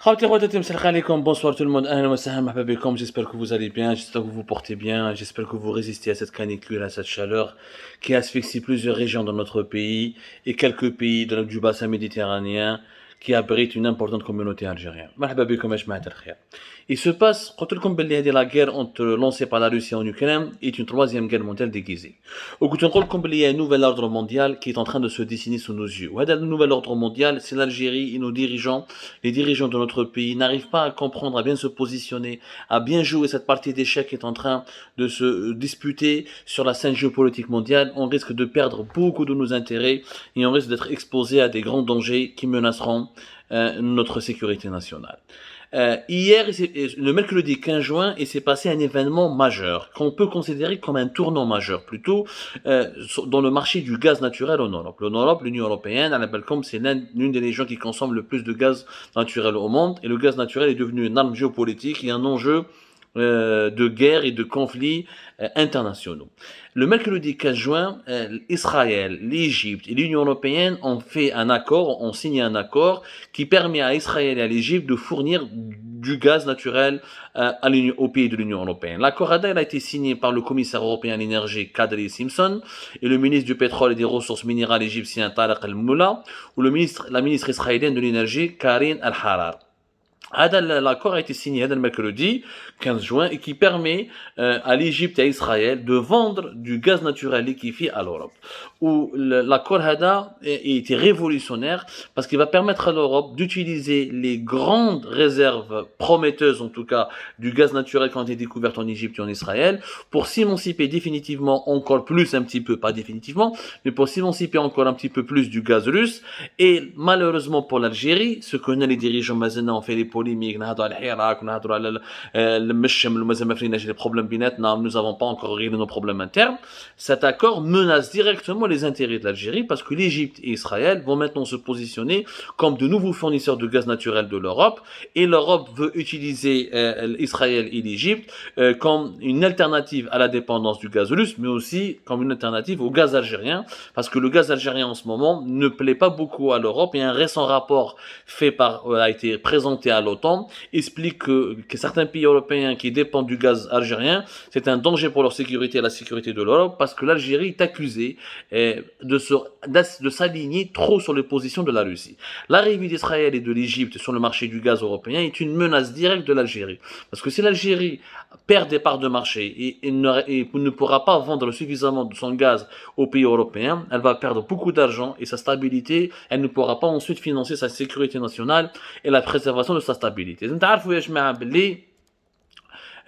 Bonsoir tout le monde, ahlan wa sahlan, marhaba bikom. J'espère que vous allez bien, j'espère que vous vous portez bien, j'espère que vous résistez à cette canicule, à cette chaleur qui asphyxie plusieurs régions de notre pays et quelques pays du bassin méditerranéen qui abritent une importante communauté algérienne. Marhaba bikom, ya jamaat al-khair. Il se passe, قلت لكم باللي هذه la guerre lancée par la Russie en Ukraine est une troisième guerre mondiale déguisée. وقلت لكم باللي il y a un nouvel ordre mondial qui est en train de se dessiner sous nos yeux. وهذا le nouvel ordre mondial, c'est l'Algérie et nos dirigeants, les dirigeants de notre pays n'arrivent pas à comprendre, à bien se positionner, à bien jouer cette partie d'échecs qui est en train de se disputer sur la scène géopolitique mondiale. On risque de perdre beaucoup de nos intérêts et on risque d'être exposé à des grands dangers qui menaceront notre sécurité nationale. Hier, le mercredi 15 juin, il s'est passé un événement majeur, qu'on peut considérer comme un tournant majeur, plutôt, dans le marché du gaz naturel en Europe. En Europe, l'Union européenne, à la Balcom, c'est l'une des régions qui consomme le plus de gaz naturel au monde, et le gaz naturel est devenu une arme géopolitique et un enjeu de guerre et de conflits internationaux. Le mercredi 15 juin, Israël, l'Égypte et l'Union européenne ont signé un accord qui permet à Israël et à l'Égypte de fournir du gaz naturel aux pays de l'Union européenne. L'accord a été signé par le commissaire européen à l'énergie Kadri Simpson et le ministre du pétrole et des ressources minérales égyptien Tariq Al-Moula ou la ministre israélienne de l'énergie Karine Al-Harar. L'accord a été signé le mercredi 15 juin et qui permet à l'Égypte et à Israël de vendre du gaz naturel liquéfié à l'Europe. L'accord a été révolutionnaire parce qu'il va permettre à l'Europe d'utiliser les grandes réserves prometteuses, en tout cas, du gaz naturel qui ont été découvertes en Égypte et en Israël pour s'émanciper définitivement encore plus, un petit peu, pas définitivement, mais pour s'émanciper encore un petit peu plus du gaz russe. Et malheureusement pour l'Algérie, ce que les dirigeants maintenant ont fait les polémiques, les problèmes بيناتنا, nous n'avons pas encore réglé nos problèmes internes. Cet accord menace directement les intérêts de l'Algérie parce que l'Égypte et Israël vont maintenant se positionner comme de nouveaux fournisseurs de gaz naturel de l'Europe et l'Europe veut utiliser Israël et l'Égypte comme une alternative à la dépendance du gaz russe, mais aussi comme une alternative au gaz algérien parce que le gaz algérien en ce moment ne plaît pas beaucoup à l'Europe et un récent rapport a été présenté à l'OTAN explique que certains pays européens qui dépendent du gaz algérien, c'est un danger pour leur sécurité et la sécurité de l'Europe parce que l'Algérie est accusée de s'aligner trop sur les positions de la Russie. L'arrivée d'Israël et de l'Égypte sur le marché du gaz européen est une menace directe de l'Algérie. Parce que si l'Algérie perd des parts de marché et ne pourra pas vendre suffisamment de son gaz aux pays européens, elle va perdre beaucoup d'argent et sa stabilité, elle ne pourra pas ensuite financer sa sécurité nationale et la préservation de sa stabilité.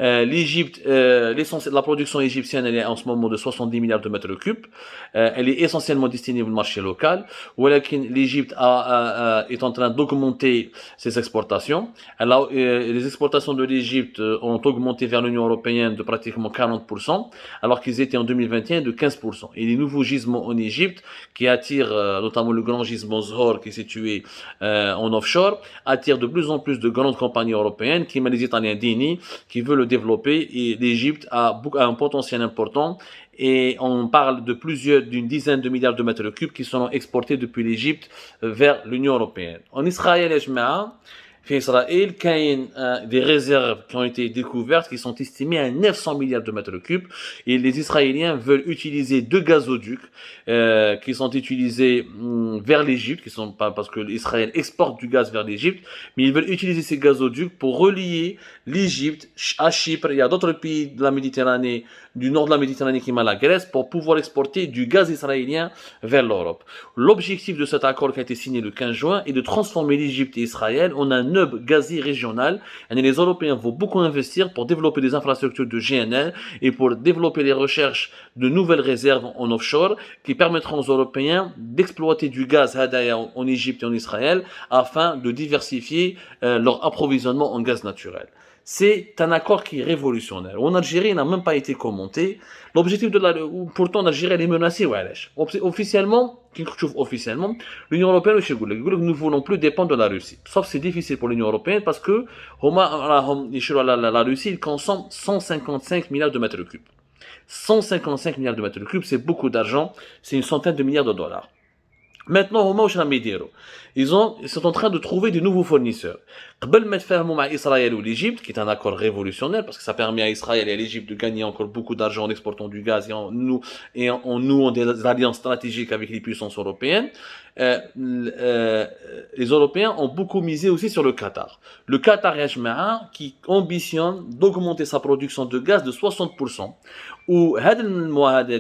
L'Égypte, la production égyptienne, elle est en ce moment de 70 milliards de mètres cubes. Elle est essentiellement destinée au marché local. L'Égypte est en train d'augmenter ses exportations. Les exportations de l'Égypte ont augmenté vers l'Union européenne de pratiquement 40%, alors qu'ils étaient en 2021 de 15%. Et les nouveaux gisements en Égypte, qui attirent notamment le grand gisement Zohr, qui est situé en offshore, attirent de plus en plus de grandes compagnies européennes, qui les Italiens Dini, qui veulent le développer, et l'Égypte a un potentiel important et on parle d'une dizaine de milliards de mètres cubes qui seront exportés depuis l'Égypte vers l'Union européenne. En Israël, في إسرائيل كاين des réserves qui ont été découvertes qui sont estimées à 900 milliards de mètres cubes et les Israéliens veulent utiliser deux gazoducs qui sont utilisés vers l'Égypte, qui sont pas parce que l'Israël exporte du gaz vers l'Égypte, mais ils veulent utiliser ces gazoducs pour relier l'Égypte à Chypre. Il y a d'autres pays de la Méditerranée, du nord de la Méditerranée qui m'a la Grèce pour pouvoir exporter du gaz israélien vers l'Europe. L'objectif de cet accord qui a été signé le 15 juin est de transformer l'Égypte et Israël en un hub gazier régional. Et les Européens vont beaucoup investir pour développer des infrastructures de GNL et pour développer les recherches de nouvelles réserves en offshore qui permettront aux Européens d'exploiter du gaz hadaya en Égypte et en Israël afin de diversifier leur approvisionnement en gaz naturel. C'est un accord qui est révolutionnaire. En Algérie, il n'a même pas été commenté. L'objectif pourtant, l'Algérie, elle est menacée, officiellement, l'Union européenne, nous ne voulons plus dépendre de la Russie. Sauf que c'est difficile pour l'Union européenne parce que, la Russie, il consomme 155 milliards de mètres cubes. 155 milliards de mètres cubes, c'est beaucoup d'argent. C'est une centaine de milliards de dollars. Maintenant, ils sont en train de trouver de nouveaux fournisseurs. قبل ما يتفاهموا مع Israël ou l'Égypte, qui est un accord révolutionnaire, parce que ça permet à Israël et à l'Égypte de gagner encore beaucoup d'argent en exportant du gaz et en nouant des alliances stratégiques avec les puissances européennes. Les Européens ont beaucoup misé aussi sur le Qatar. Le Qatar qui ambitionne d'augmenter sa production de gaz de 60%. Ou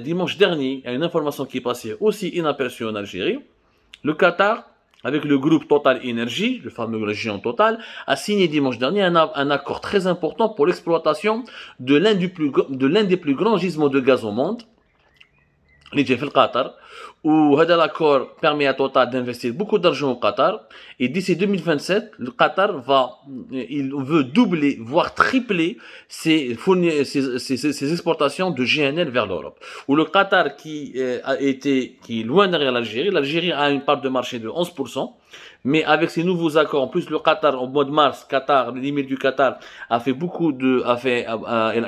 dimanche dernier, il y a une information qui est passée aussi inaperçue en Algérie. Le Qatar, avec le groupe Total Energy, le fameux géant Total, a signé dimanche dernier un accord très important pour l'exploitation de l'un des plus grands gisements de gaz au monde, اللي جاي في القطر. وهذا l'accord permet à Total d'investir beaucoup d'argent au Qatar. Et d'ici 2027, le Qatar il veut doubler, voire tripler ses exportations de GNL vers l'Europe. Ou le Qatar qui est loin derrière l'Algérie. L'Algérie a une part de marché de 11%. Mais avec ces nouveaux accords, en plus le Qatar, au mois de mars, l'émir du Qatar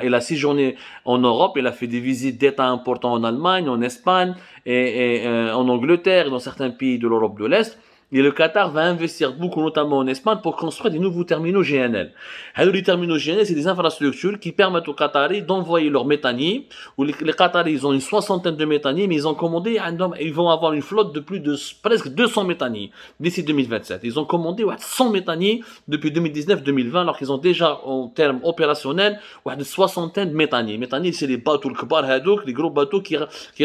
il a séjourné en Europe, il a fait des visites d'États importants en Allemagne, en Espagne et en Angleterre et dans certains pays de l'Europe de l'Est. Et le Qatar va investir beaucoup, notamment en Espagne, pour construire des nouveaux terminaux GNL. Les terminaux GNL, c'est des infrastructures qui permettent aux Qataris d'envoyer leurs méthaniers. Les Qataris, ils ont une 60aine de méthaniers, mais ils ont commandé, ils vont avoir une flotte de plus de presque 200 méthaniers d'ici 2027. Ils ont commandé 100 méthaniers depuis 2019-2020, alors qu'ils ont déjà, en termes opérationnels, une 60aine de méthaniers. Méthaniers, c'est les bateaux, les gros bateaux qui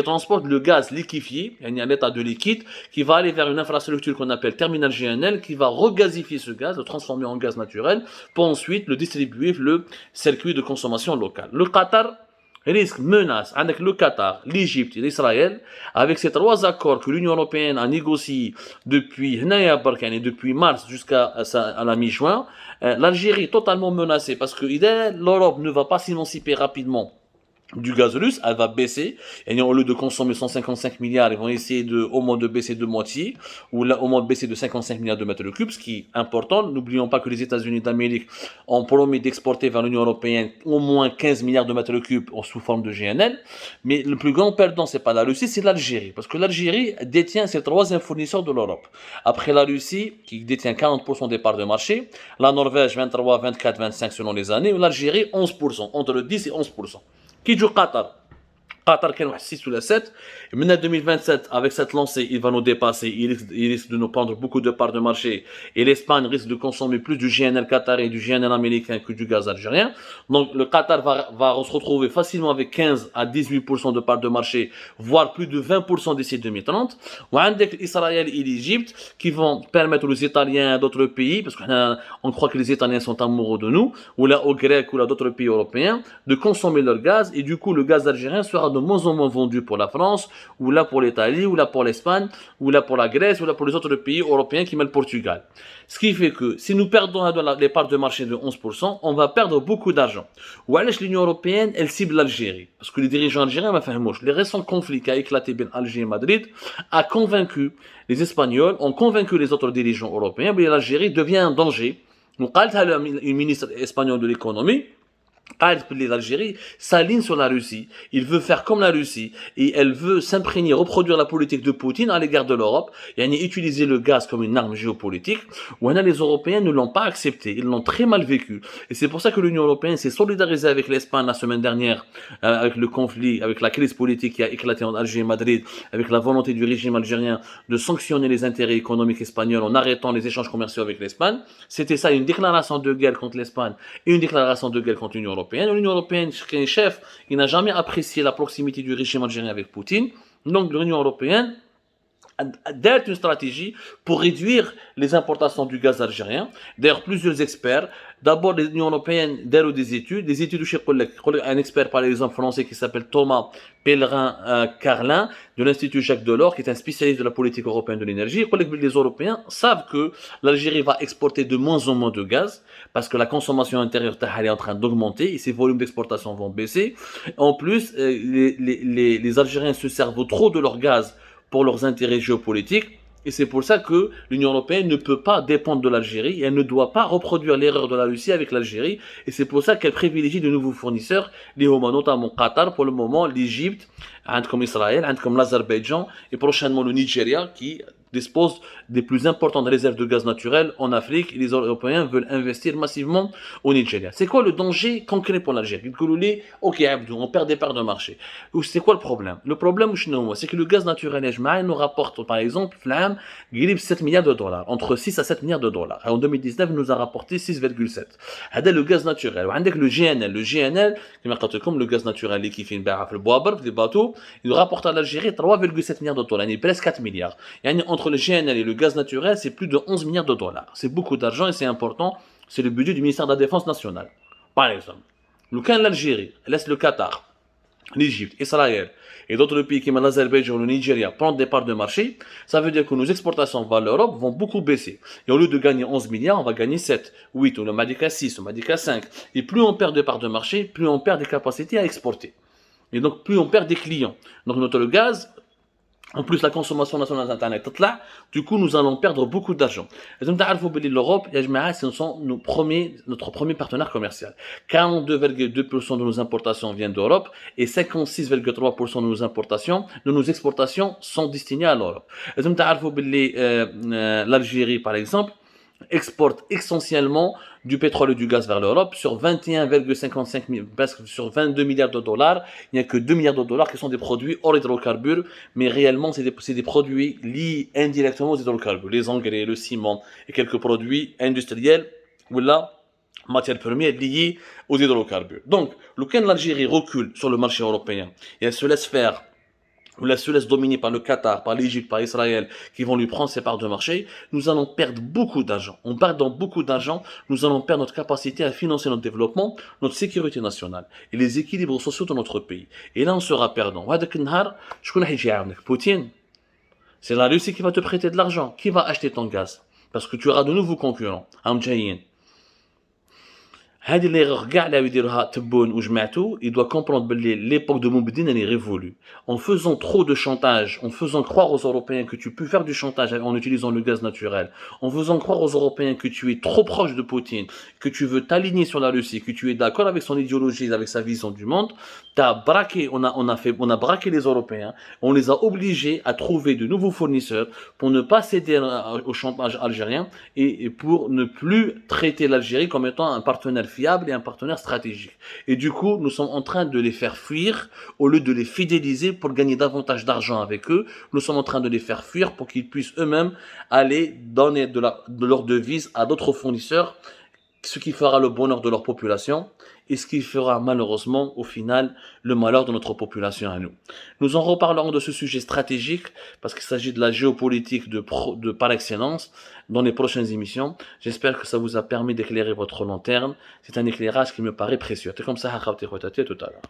transportent le gaz liquéfié, il y a un état de liquide, qui va aller vers une infrastructure qu'on appelle terminal GNL, qui va regazifier ce gaz, le transformer en gaz naturel, pour ensuite le distribuer le circuit de consommation locale. Le Qatar menace avec le Qatar, l'Égypte et l'Israël, avec ces trois accords que l'Union européenne a négociés depuis mars jusqu'à la mi-juin. L'Algérie est totalement menacée parce que l'Europe ne va pas s'émanciper rapidement du gaz russe, elle va baisser. Et au lieu de consommer 155 milliards, ils vont essayer au moins de baisser de moitié, ou là, au moins de baisser de 55 milliards de mètres cubes, ce qui est important. N'oublions pas que les États-Unis d'Amérique ont promis d'exporter vers l'Union européenne au moins 15 milliards de mètres cubes sous forme de GNL. Mais le plus grand perdant, c'est pas la Russie, c'est l'Algérie. Parce que l'Algérie détient ses troisième fournisseur de l'Europe. Après la Russie, qui détient 40% des parts de marché, la Norvège 23, 24, 25 selon les années, ou l'Algérie 11%, entre le 10 et 11%. Qui joue Qatar? Qatar qui est 6 ou la 7. Et maintenant 2027, avec cette lancée, il va nous dépasser. Il risque de nous prendre beaucoup de parts de marché. Et l'Espagne risque de consommer plus du GNL Qatar et du GNL américain que du gaz algérien. Donc le Qatar va se retrouver facilement avec 15 à 18% de parts de marché, voire plus de 20% d'ici 2030. Ou avec Israël et l'Égypte qui vont permettre aux Italiens et d'autres pays, parce qu'on croit que les Italiens sont amoureux de nous, ou là aux Grecs ou là d'autres pays européens, de consommer leur gaz. Et du coup, le gaz algérien sera de moins en moins vendu pour la France, ou là pour l'Italie, ou là pour l'Espagne, ou là pour la Grèce, ou là pour les autres pays européens qui mettent le Portugal. Ce qui fait que si nous perdons les parts de marché de 11%, on va perdre beaucoup d'argent. Ou alors l'Union européenne, elle cible l'Algérie. Parce que les dirigeants algériens, les récents conflits qui a éclaté entre Alger et Madrid a convaincu les Espagnols, ont convaincu les autres dirigeants européens que l'Algérie devient un danger. Donc, une ministre espagnole de l'économie, l'Algérie s'aligne sur la Russie. Il veut faire comme la Russie et elle veut s'imprégner, reproduire la politique de Poutine à l'égard de l'Europe et utiliser le gaz comme une arme géopolitique. Les Européens ne l'ont pas accepté, ils l'ont très mal vécu. Et c'est pour ça que l'Union européenne s'est solidarisée avec l'Espagne la semaine dernière, avec le conflit, avec la crise politique qui a éclaté en Alger et Madrid, avec la volonté du régime algérien de sanctionner les intérêts économiques espagnols en arrêtant les échanges commerciaux avec l'Espagne. C'était ça, une déclaration de guerre contre l'Espagne et une déclaration de guerre contre l'Union européenne. L'Union européenne, chef, il n'a jamais apprécié la proximité du régime algérien avec Poutine. Donc l'Union européenne d'être une stratégie pour réduire les importations du gaz algérien. D'ailleurs, plusieurs experts, d'abord l'Union européenne, d'ailleurs des études chez un expert par exemple français qui s'appelle Thomas Pellerin-Carlin de l'Institut Jacques Delors, qui est un spécialiste de la politique européenne de l'énergie. Les Européens savent que l'Algérie va exporter de moins en moins de gaz parce que la consommation intérieure est en train d'augmenter et ses volumes d'exportation vont baisser. En plus, les Algériens se servent trop de leur gaz pour leurs intérêts géopolitiques. Et c'est pour ça que l'Union européenne ne peut pas dépendre de l'Algérie et elle ne doit pas reproduire l'erreur de la Russie avec l'Algérie. Et c'est pour ça qu'elle privilégie de nouveaux fournisseurs, notamment Qatar pour le moment, l'Égypte, comme Israël, comme l'Azerbaïdjan et prochainement le Nigeria qui dispose des plus importantes réserves de gaz naturel en Afrique et les Européens veulent investir massivement au Nigeria. C'est quoi le danger concret pour l'Algérie? Ok, on perd des parts de marché. C'est quoi le problème? Le problème, c'est que le gaz naturel nous rapporte, par exemple, 7 milliards de dollars, entre 6 à 7 milliards de dollars. Et en 2019, il nous a rapporté 6,7. C'est le gaz naturel. Le GNL, le gaz naturel qui fait le bois, les bateaux, il nous rapporte à l'Algérie 3,7 milliards de dollars, presque 4 milliards. Entre le GNL et le gaz naturel, c'est plus de 11 milliards de dollars. C'est beaucoup d'argent et c'est important. C'est le budget du ministère de la Défense nationale. Par exemple, l'Algérie laisse le Qatar, l'Égypte, Israël et d'autres pays comme l'Azerbaïdjan ou le Nigeria prendre des parts de marché, ça veut dire que nos exportations vers l'Europe vont beaucoup baisser. Et au lieu de gagner 11 milliards, on va gagner 7, 8, ou le Madika 6, ou Madika 5. Et plus on perd de parts de marché, plus on perd des capacités à exporter. Et donc, plus on perd des clients. Donc, le gaz, en plus la consommation nationale d'Internet, du coup, nous allons perdre beaucoup d'argent. Et donc, l'Europe, ce sont notre premier partenaire commercial. 42,2% de nos importations viennent d'Europe et 56,3% de nos exportations sont destinées à l'Europe. Et donc, l'Algérie, par exemple, exporte essentiellement du pétrole et du gaz vers l'Europe sur 21,55 presque sur 22 milliards de dollars. Il n'y a que 2 milliards de dollars qui sont des produits hors hydrocarbures, mais réellement, c'est des produits liés indirectement aux hydrocarbures. Les engrais, le ciment et quelques produits industriels ou la matière première liée aux hydrocarbures. Donc, quand l'Algérie recule sur le marché européen et elle se laisse faire ou se laisse dominer par le Qatar, par l'Égypte, par Israël, qui vont lui prendre ses parts de marché, nous allons perdre beaucoup d'argent. En perdant beaucoup d'argent, nous allons perdre notre capacité à financer notre développement, notre sécurité nationale et les équilibres sociaux de notre pays. Et là, on sera perdant. Poutine, c'est la Russie qui va te prêter de l'argent. Qui va acheter ton gaz? Parce que tu auras de nouveaux concurrents. هذه اللي رجع لا يديرها تبون وجماعته, il doit comprendre que l'époque de Moumbedine elle est révolue. En faisant trop de chantage, en faisant croire aux Européens que tu peux faire du chantage en utilisant le gaz naturel, en faisant croire aux Européens que tu es trop proche de Poutine, que tu veux t'aligner sur la Russie, que tu es d'accord avec son idéologie, avec sa vision du monde, on a braqué les Européens, on les a obligés à trouver de nouveaux fournisseurs pour ne pas céder au chantage algérien et pour ne plus traiter l'Algérie comme étant un partenaire fiable et un partenaire stratégique. Et du coup, nous sommes en train de les faire fuir au lieu de les fidéliser pour gagner davantage d'argent avec eux. Nous sommes en train de les faire fuir pour qu'ils puissent eux-mêmes aller donner de leur devise à d'autres fournisseurs, ce qui fera le bonheur de leur population et ce qui fera malheureusement au final le malheur de notre population à nous. Nous en reparlerons de ce sujet stratégique parce qu'il s'agit de la géopolitique de par excellence dans les prochaines émissions. J'espère que ça vous a permis d'éclairer votre long terme. C'est un éclairage qui me paraît précieux. C'est comme ça, tout à l'heure.